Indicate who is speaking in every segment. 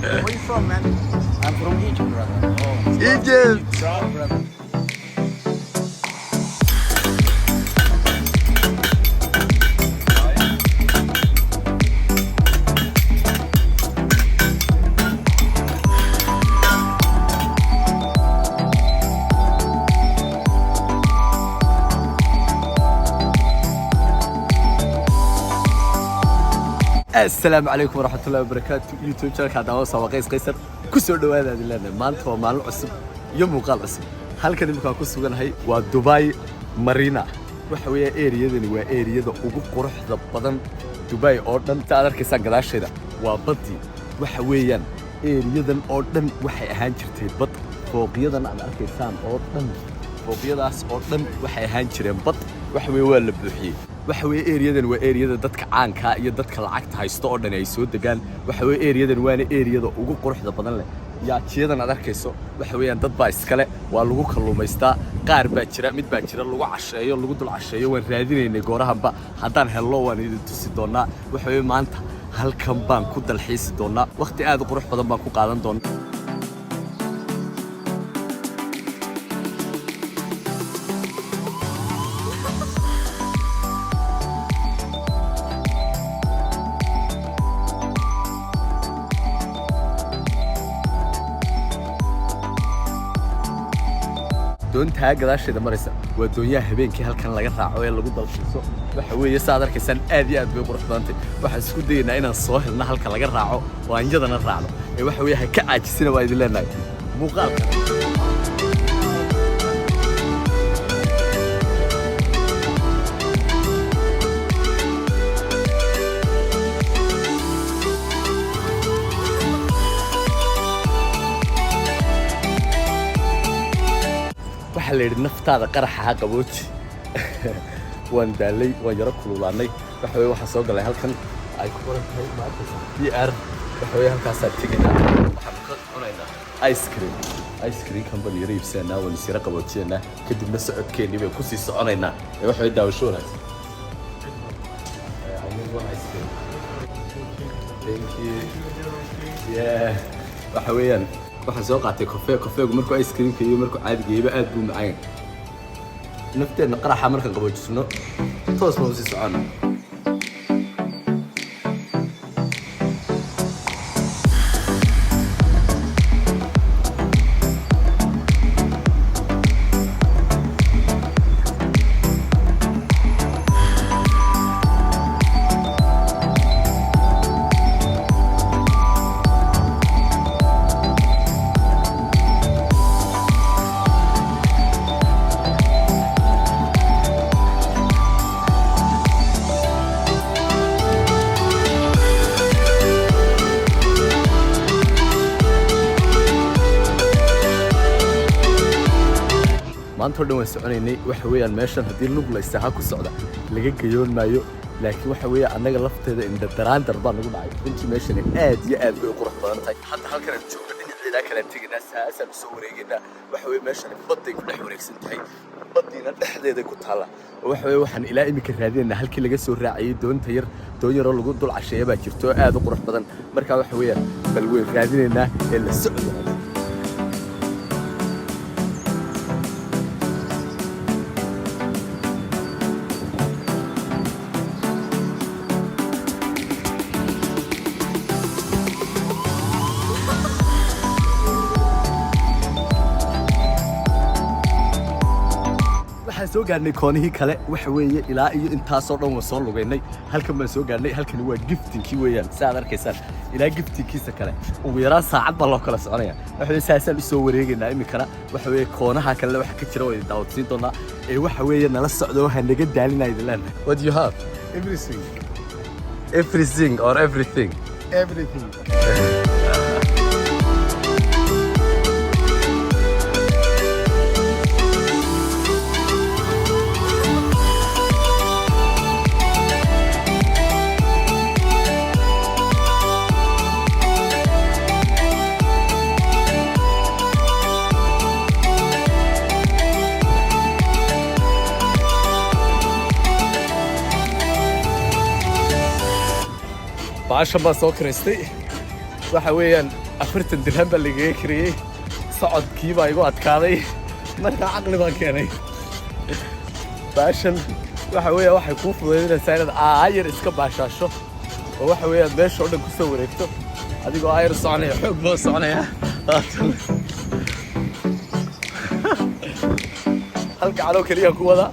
Speaker 1: Where you from, man?
Speaker 2: I'm from Egypt, brother.
Speaker 1: Oh,
Speaker 2: Egypt.
Speaker 1: proud, brother.
Speaker 2: السلام عليكم ورحمة الله وبركاته. يوتيوب channel كعداوة سواقيس قيصر كسر دواد هذه لنا ما أنت وما العصب يوم وقال عصب هل كان يمكن كسر جن هاي ودبي مارينا وحوية إيريا ذي وإيريا ذا وجو قرح ذا بدن دبي أردن تعرف كيسا قلاش هذا وبدي وحويا إيريا ذا أردن وحي هانشرتي بط فوقيا ذا أنا كيسان أردن فوقيا ذا أردن وحي هانشرين بط وحوي ولا بحي وحوي إيريادن وإيريادا dadka caanka iyo dadka lacagta haysto oo dhan ay soo degaan waxaway Éeriyadan waana Éeriyada ugu quruxda badan leh yaajiyadan aad arkayso waxawayaan dad baa iskale waa lagu kalluumaystaa qaar baa jira mid baa jira lagu casheeyo lagu dul casheeyo waan raadinaynay goorahanba haddaan hello waan idin tusi doonaa waxaway maanta halkan baan ku dalxiisi doonaa waqti aad u qurux badan baan ku qaadan doonaa doonta gadaasheeda maraysa waa doonyaha habeenkii halkan laga raaco ee lagu dalxiiso waxa weeye saad arkaysan aad iyo aad bay qurux badantay waxaan isku dayaynaa inaan soo helno halka laga raaco oo aan yadana raacno ee waxa weeye ha ka caajisina waa idin leenahay muuqaalka waxaa la yidhi naftaada qaraxa ha qabooji waan daalay waan yaro kululaanay waxa weeye waxaan soo galay halkan ay ku qoran tahay ma arkaysaa PR waxa weeye halkaasaa tegaynaa waxaan ka cunaynaa ice cream company yara iibsanaa waan isira qaboojiyanaa kadibna socodkeennii bay kusii soconaynaa waxa weeye daawasho wanaagsan thank you yeah waxa weeyaan waxaan soo qaatay kafeegu markuu ice creamka iyo markuu caadigeeyba aad buu macaan nafteedna qaraxa markaan qaboojisno toos baan usii soconnaa maanta dhan waan soconaynay waxa weeyaan meeshan haddii lug la istaaha ku socda laga gayoon maayo laakiin waxa weeye annaga lafteeda indha daraandar baa nagu dhacay runtii meeshani aad iyo aad bay u qurux badan tahay hadda halkan aan joogno dhinaceedaa kale aan tegaynaa saasaan usoo wareegaynaa waxa weeye meeshani badday ku dhex wareegsan tahay baddiina dhexdeeday ku taalla waxa weeye waxaan ilaa iminka raadinaynaa halkii laga soo raacayay doon yaroo lagu dul casheeya baa jirto aad u qurux badan markaa waxa weeyaan bal weyn raadinaynaa ee la socdo soo gaarnay koonihii kale waxa weeye ilaa iyo intaasoo dhan waan soo lugaynay halkan baan soo gaarnay halkani waa giftinkii weeyaan si aad arkaysaan ilaa giftinkiisa kale ugu yaraan saacad baa loo kala soconaya waxa weeye saasaan usoo wareegaynaa iminkana waxa weeye koonaha kale waxa ka jira waa idin daawadsiin doonaa ee waxa weeye nala socdo waxaa naga daalinaya idin leenahay what do you have everything or everything baashan baan soo kiraystay waxa weeyaan afartan dirham baa lagaga kariyey socodkii baa igu adkaaday markaa caqli baan keenay baashan waxa weeya waxay kuu fududaynaysaa inaad aayar iska baashaasho oo waxa weeya meesha oo dhan ku soo wareegto adigoo aayar soconaya xoog loo soconaya halka caloo keliya ku wada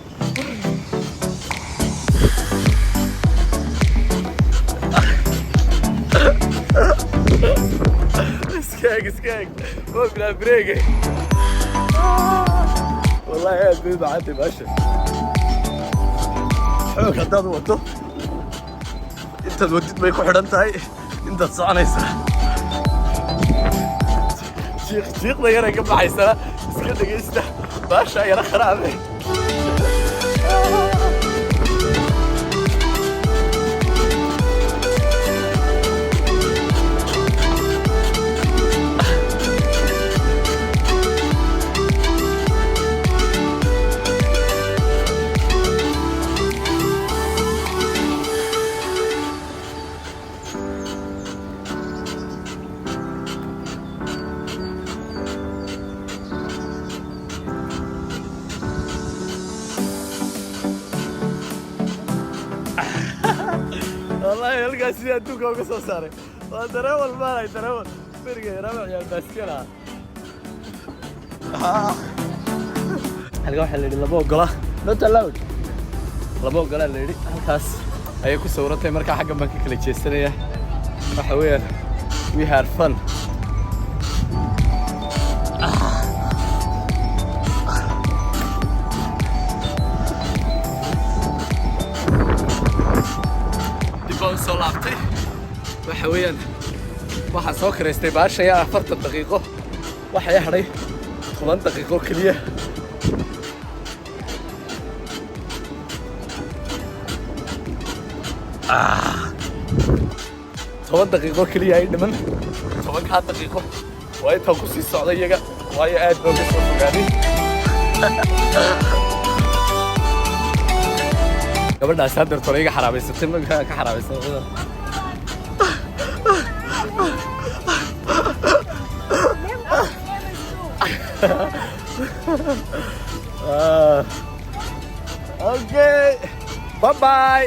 Speaker 2: اسكاك هو بلا بريقه والله يا زيد عندي باشا حوك هداد وطو انت الوديد ما يكون حرنت هاي انت تصعنيسا شيخ ضيرة قبل حيسا اسكت قيستا باشا يا خرابي والله يلقى سيا دوكا وقصو صاري وتراول مالي تراول فرقه ربع يا الباسكيلا halka waxa la yiri labo gola not allowed labo gola la yiri halkaas ayay ku sawirantay marka xagga baan ka kala jeesanaya waxa weeyaan we had fun soo laabtay waxa weeyaan waxa soo kareystay baashaya 40 daqiiqo waxa ay haray 10 daqiiqo kaliya toban daqiiqo kaliya ay dhiman 10 daqiiqo way taa ku sii socday iyaga waayo aad baa uga soo fogaaday gabadhaas hadda toleyga xaraabaysatay ma ka xaraabaysatay okay bye bye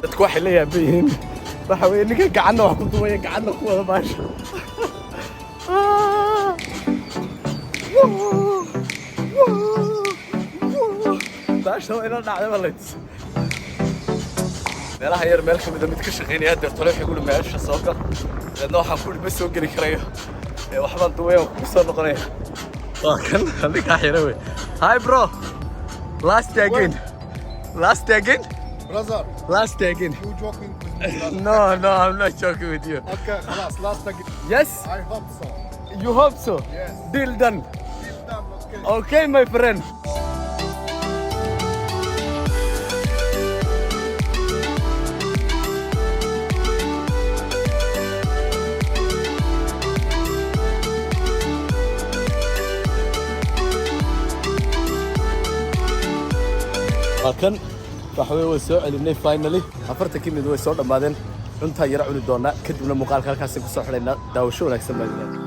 Speaker 2: dadku waxay la yaabayeen waxa weeye ninka gacanna wax ku duubaya gacanna ku wada baasha baasha ila dhacday walayd meelaha yar meel kamid ah mid ka shaqeynaya hadda tole waxa ku meesha soo gal dadna waxa ku ma soo gali karayo ee waxba duway ku soo noqonaya waa kan halka xira way hi bro last day again
Speaker 1: brother
Speaker 2: last day again
Speaker 1: you joking with me
Speaker 2: no I'm not joking with you
Speaker 1: okay خلاص last again
Speaker 2: yes
Speaker 1: I hope so
Speaker 2: you hope so
Speaker 1: yes
Speaker 2: deal done
Speaker 1: okay
Speaker 2: my friend kan waxa way soo celinay finally afarta kimid way soo dhamaadeen cunta yar cuni doona kadibna muuqaalka halkaas ku soo xidhayna daawasho wanaagsan baa